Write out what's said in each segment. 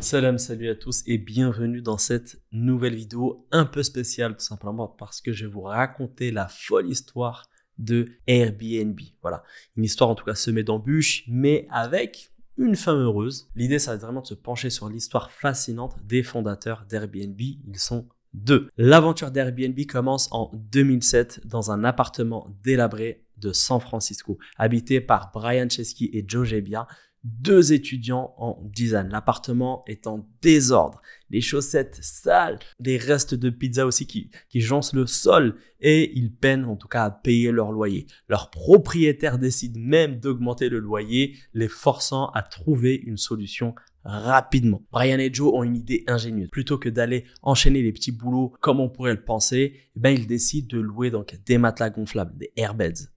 Salut à tous et bienvenue dans cette nouvelle vidéo un peu spéciale tout simplement parce que je vais vous raconter la folle histoire de Airbnb. Voilà, une histoire en tout cas semée d'embûches mais avec une fin heureuse. L'idée ça va être vraiment de se pencher sur l'histoire fascinante des fondateurs d'Airbnb. Ils sont deux. L'aventure d'Airbnb commence en 2007 dans un appartement délabré de San Francisco, habité par Brian Chesky et Joe Gebbia, deux étudiants en design. L'appartement est en désordre, les chaussettes sales, des restes de pizza aussi qui jonchent le sol et ils peinent en tout cas à payer leur loyer. Leur propriétaire décide même d'augmenter le loyer, les forçant à trouver une solution rapidement. Brian et Joe ont une idée ingénieuse. Plutôt que d'aller enchaîner les petits boulots comme on pourrait le penser, ils décident de louer donc des matelas gonflables, des airbeds,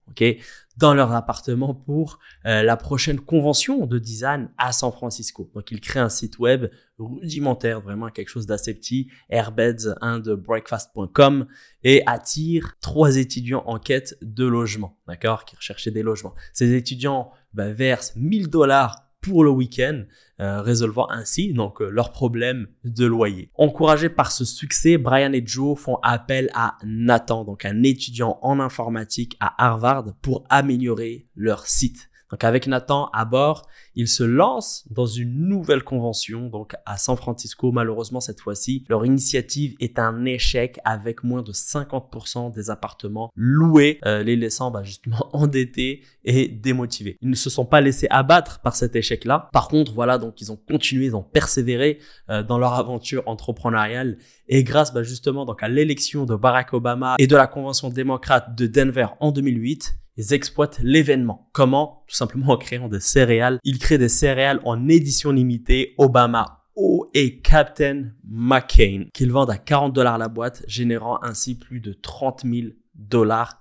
dans leur appartement pour la prochaine convention de design à San Francisco. Donc ils créent un site web rudimentaire, vraiment quelque chose d'assez petit, airbeds1thebreakfast.com, et attirent 3 étudiants en quête de logement, qui recherchaient des logements. Ces étudiants versent $1000 pour le week-end, résolvant ainsi leur problème de loyer. Encouragés par ce succès, Brian et Joe font appel à Nathan, donc un étudiant en informatique à Harvard, pour améliorer leur site. Donc avec Nathan à bord, ils se lancent dans une nouvelle convention donc à San Francisco. Malheureusement cette fois-ci, leur initiative est un échec avec moins de 50% des appartements loués, les laissant justement endettés et démotivés. Ils ne se sont pas laissés abattre par cet échec-là. Par contre, donc ils ont continué, ils ont persévéré dans leur aventure entrepreneuriale et grâce justement à l'élection de Barack Obama et de la convention démocrate de Denver en 2008, ils exploitent l'événement. Comment? Tout simplement en créant des céréales. Ils créent des céréales en édition limitée Obama O et Captain McCain qu'ils vendent à $40 la boîte, générant ainsi plus de $30 000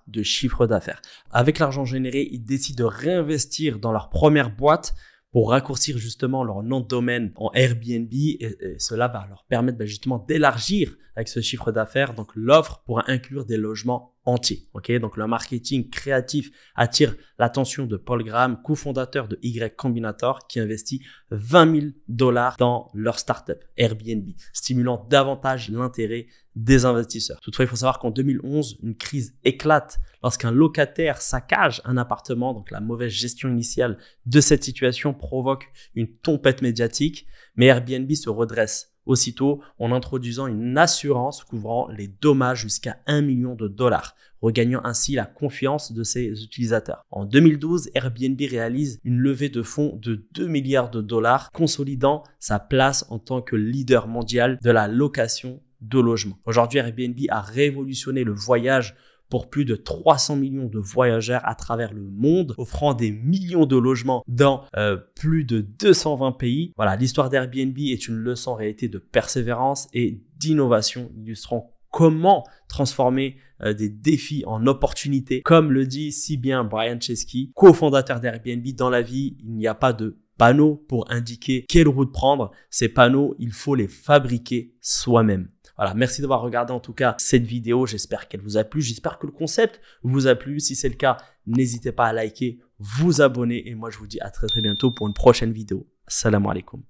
de chiffre d'affaires. Avec l'argent généré, ils décident de réinvestir dans leur première boîte pour raccourcir justement leur nom de domaine en Airbnb et cela va leur permettre justement d'élargir avec ce chiffre d'affaires donc l'offre pour inclure des logements entiers. Donc le marketing créatif attire l'attention de Paul Graham, cofondateur de Y Combinator, qui investit $20 000 dans leur startup Airbnb, stimulant davantage l'intérêt des investisseurs. Toutefois, il faut savoir qu'en 2011, une crise éclate lorsqu'un locataire saccage un appartement. Donc la mauvaise gestion initiale de cette situation provoque une tempête médiatique, mais Airbnb se redresse aussitôt en introduisant une assurance couvrant les dommages jusqu'à $1 million, regagnant ainsi la confiance de ses utilisateurs. En 2012, Airbnb réalise une levée de fonds de $2 milliards, consolidant sa place en tant que leader mondial de la location de logements. Aujourd'hui, Airbnb a révolutionné le voyage pour plus de 300 millions de voyageurs à travers le monde, offrant des millions de logements dans plus de 220 pays. Voilà, l'histoire d'Airbnb est une leçon en réalité de persévérance et d'innovation, illustrant comment transformer des défis en opportunités. Comme le dit si bien Brian Chesky, cofondateur d'Airbnb, dans la vie, il n'y a pas de panneaux pour indiquer quelle route prendre. Ces panneaux, il faut les fabriquer soi-même. Voilà, merci d'avoir regardé en tout cas cette vidéo. J'espère qu'elle vous a plu. J'espère que le concept vous a plu. Si c'est le cas, n'hésitez pas à liker, vous abonner et moi je vous dis à très bientôt pour une prochaine vidéo. Salam alaikum.